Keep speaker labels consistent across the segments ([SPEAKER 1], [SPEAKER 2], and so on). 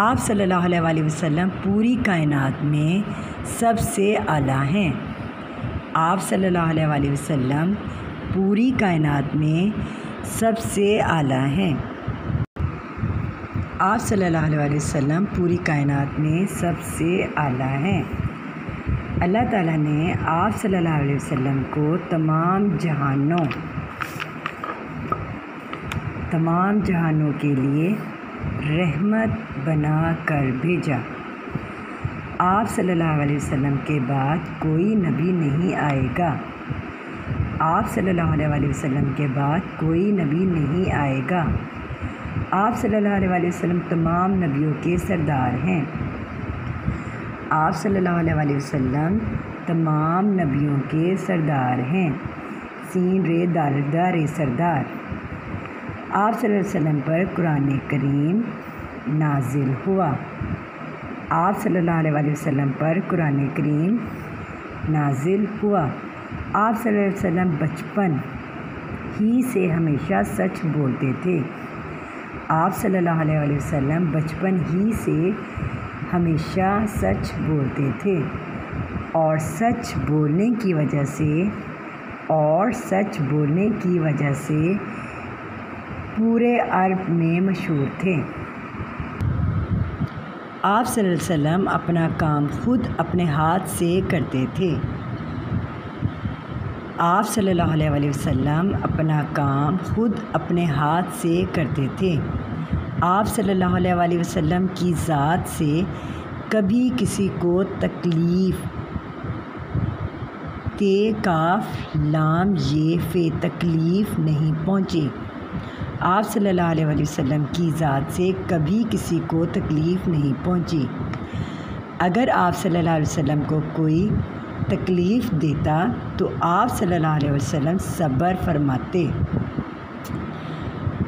[SPEAKER 1] آپ صلی اللہ علیہ وسلم پوری کائنات میں سب سے اعلیٰ ہیں۔ آپ صلی اللہ علیہ وسلم پوری کائنات میں سب سے اعلیٰ ہیں۔ آپ صلی اللہ علیہ وسلم پوری کائنات میں سب سے اعلیٰ ہیں۔ اللہ تعالیٰ نے آپ صلی اللہ علیہ وسلم کو تمام جہانوں کے لیے رحمت بنا کر بھیجا۔ آپ صلی اللہ علیہ وسلم کے بعد کوئی نبی نہیں آئے گا۔ آپ صلی اللہ علیہ وسلم کے بعد کوئی نبی نہیں آئے گا۔ آپ صلی اللہ علیہ وسلم تمام نبیوں کے سردار ہیں۔ آپ صلی اللہ علیہ وسلم تمام نبیوں کے سردار ہیں۔ سین رے دال دار سردار۔ آپ صلی اللہ علیہ وسلم پر قرآن کریم نازل ہوا۔ آپ صلی اللہ علیہ وسلم پر قرآن کریم نازل ہوا۔ آپ صلی اللہ علیہ وسلم بچپن ہی سے ہمیشہ سچ بولتے تھے۔ آپ صلی اللہ علیہ وسلم بچپن ہی سے ہمیشہ سچ بولتے تھے اور سچ بولنے کی وجہ سے پورے عرب میں مشہور تھے۔ آپ صلی اللہ علیہ وسلم اپنا کام خود اپنے ہاتھ سے کرتے تھے۔ آپ صلی اللہ علیہ وسلم اپنا کام خود اپنے ہاتھ سے کرتے تھے۔ آپ صلی اللہ علیہ وسلم کی ذات سے کبھی کسی کو تکلیف تے کاف لام یہ فے تکلیف نہیں پہنچی۔ آپ صلی اللہ علیہ وسلم کی ذات سے کبھی کسی کو تکلیف نہیں پہنچی۔ اگر آپ صلی اللہ علیہ وسلم کو کوئی تکلیف دیتا تو آپ صلی اللہ علیہ وسلم صبر فرماتے۔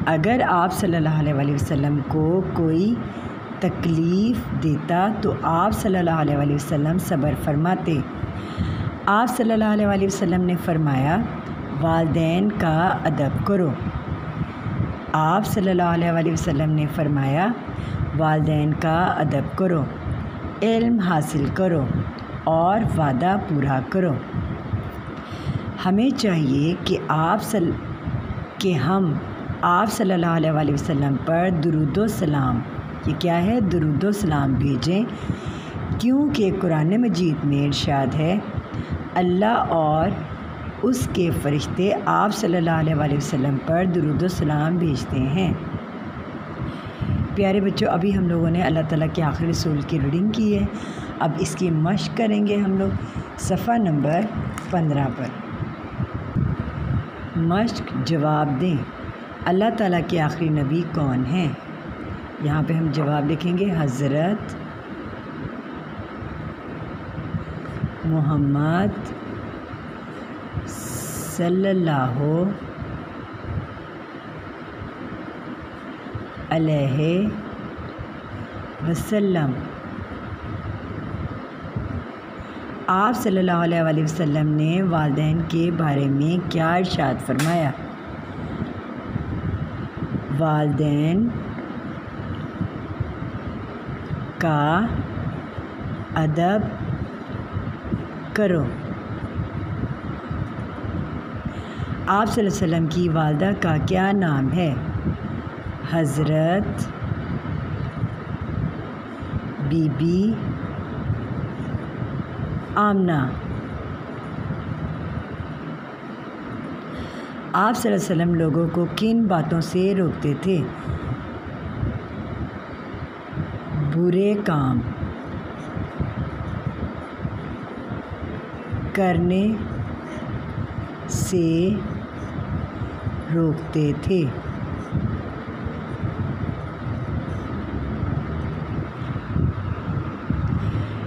[SPEAKER 1] اگر آپ صلی اللہ علیہ وسلم کو کوئی تکلیف دیتا تو آپ صلی اللہ علیہ وسلم صبر فرماتے۔ آپ صلی اللہ علیہ وسلم نے فرمایا والدین کا ادب کرو۔ آپ صلی اللہ علیہ وسلم نے فرمایا والدین کا ادب کرو، علم حاصل کرو اور وعدہ پورا کرو۔ ہمیں چاہیے کہ ہم آپ صلی اللہ علیہ وسلم پر درود و سلام، یہ کیا ہے؟ درود و سلام بھیجیں، کیونکہ قرآن مجید میں ارشاد ہے اللہ اور اس کے فرشتے آپ صلی اللہ علیہ وسلم پر درود و سلام بھیجتے ہیں۔ پیارے بچوں، ابھی ہم لوگوں نے اللہ تعالیٰ کے آخری رسول کی ریڈنگ کی ہے۔ اب اس کی مشق کریں گے ہم لوگ صفحہ نمبر 15 پر۔ مشق جواب دیں، اللہ تعالیٰ کے آخری نبی کون ہیں؟ یہاں پہ ہم جواب لکھیں گے حضرت محمد صلی اللہ علیہ وسلم۔ آپ صلی اللہ علیہ وسلم نے والدین کے بارے میں کیا ارشاد فرمایا؟ والدین کا ادب کرو۔ آپ صلی اللہ علیہ وسلم کی والدہ کا کیا نام ہے؟ حضرت بی بی آمنہ۔ آپ صلی اللہ علیہ وسلم لوگوں کو کن باتوں سے روکتے تھے؟ برے کام کرنے سے روکتے تھے۔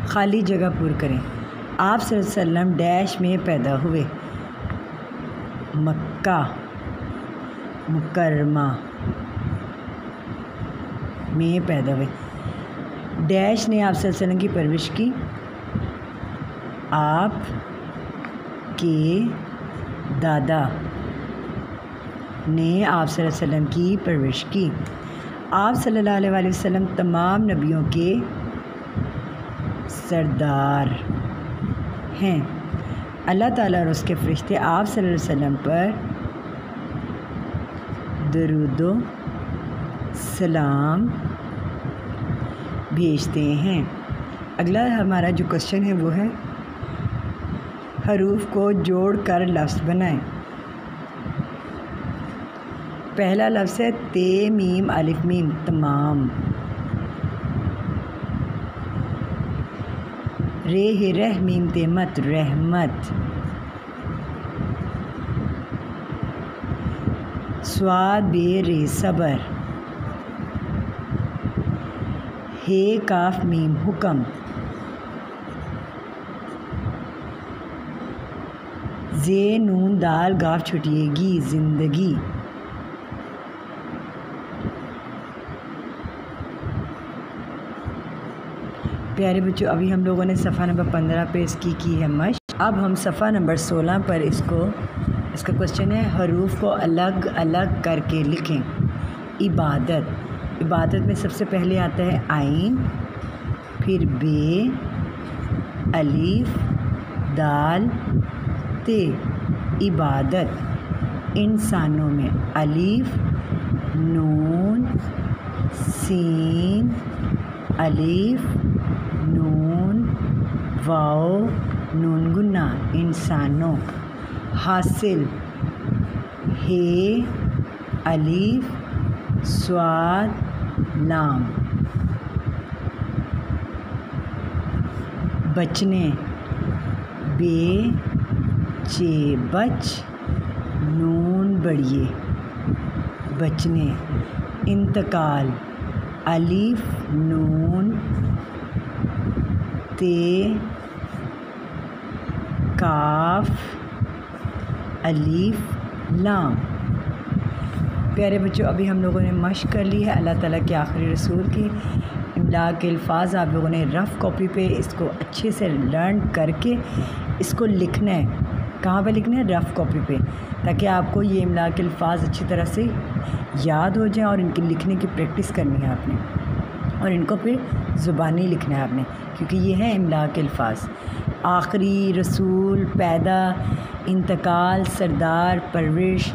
[SPEAKER 1] خالی جگہ پر کریں۔ آپ صلی اللہ علیہ وسلم ڈیش میں پیدا ہوئے؟ مکہ مکرمہ میں پیدا ہوئے۔ ڈیش نے آپ صلی اللہ علیہ وسلم کی پرورش کی؟ آپ کے دادا نے آپ صلی اللہ علیہ وسلم کی پرورش کی۔ آپ صلی اللہ علیہ وسلم تمام نبیوں کے سردار ہیں۔ اللہ تعالیٰ اور اس کے فرشتے آپ صلی اللہ علیہ وسلم پر درود و سلام بھیجتے ہیں۔ اگلا ہمارا جو کوشچن ہے وہ ہے حروف کو جوڑ کر لفظ بنائیں۔ پہلا لفظ ہے تے میم الف میم تمام، رے ہے رہ میم تے مت رحمت، سواد بے رے صبر، ہے کاف میم حکم، زے نون دال گاف چھٹیے گی زندگی، پیارے بچوں ابھی ہم لوگوں نے صفحہ نمبر 15 پہ اس کی ہے مشق۔ اب ہم صفحہ نمبر 16 پر اس کا کوشچن ہے حروف کو الگ الگ کر کے لکھیں۔ عبادت میں سب سے پہلے آتا ہے عین، پھر بے، الف، دال، تے۔ عبادت انسانوں میں الف، نون، سین، الف، نون، واو، نون گنہ انسانوں۔ حاصل ہے، الف، صاد، لام۔ بچنے بے، چے بچ، نون بڑھیے بچنے۔ انتقال الف، نون، تے، کاف، الف، لام۔ پیارے بچوں ابھی ہم لوگوں نے مشق کر لی ہے اللہ تعالیٰ کے آخری رسول کی املا کے الفاظ۔ آپ لوگوں نے رف کاپی پہ اس کو اچھے سے لرن کر کے اس کو لکھنا ہے۔ کہاں پہ لکھنا ہے؟ رف کاپی پہ، تاکہ آپ کو یہ املا کے الفاظ اچھی طرح سے یاد ہو جائیں اور ان کی لکھنے کی پریکٹس کرنی ہے آپ نے، اور ان کو پھر زبانی لکھنا ہے آپ نے، کیونکہ یہ ہے املا کے الفاظ۔ آخری، رسول، پیدا، انتقال، سردار، پرورش،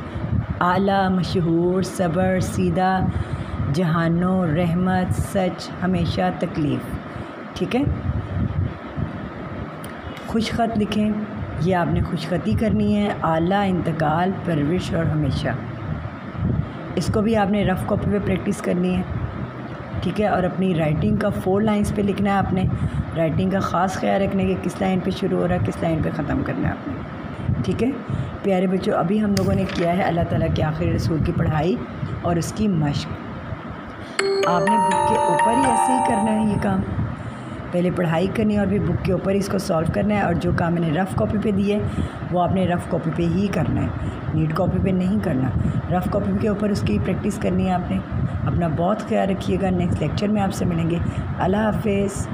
[SPEAKER 1] اعلیٰ، مشہور، صبر، سیدھا، جہانوں، رحمت، سچ، ہمیشہ، تکلیف۔ ٹھیک ہے، خوش خط لکھیں، یہ آپ نے خوش خطی کرنی ہے۔ اعلیٰ، انتقال، پرورش اور ہمیشہ، اس کو بھی آپ نے رف کاپی پہ پریکٹس کرنی ہے۔ ٹھیک ہے، اور اپنی رائٹنگ کا 4 لائنز پہ لکھنا ہے آپ نے۔ رائٹنگ کا خاص خیال رکھنے کہ کس لائن پہ شروع ہو رہا ہے، کس لائن پہ ختم کرنا ہے آپ نے۔ ٹھیک ہے پیارے بچوں، ابھی ہم لوگوں نے کیا ہے اللہ تعالیٰ کے آخری رسول کی پڑھائی اور اس کی مشق۔ آپ نے بک کے اوپر ہی ایسے ہی کرنا ہے یہ کام، پہلے پڑھائی کرنی ہے اور پھر بک کے اوپر ہی اس کو سالو کرنا ہے، اور جو کام میں نے رف کاپی پہ دی ہے وہ آپ نے رف کاپی پہ ہی کرنا ہے، نیٹ کاپی پہ نہیں کرنا۔ رف کاپی کے اوپر اس کی پریکٹس کرنی ہے آپ نے۔ اپنا بہت خیال رکھیے گا، نیکسٹ لیکچر میں آپ سے ملیں گے۔ اللہ حافظ۔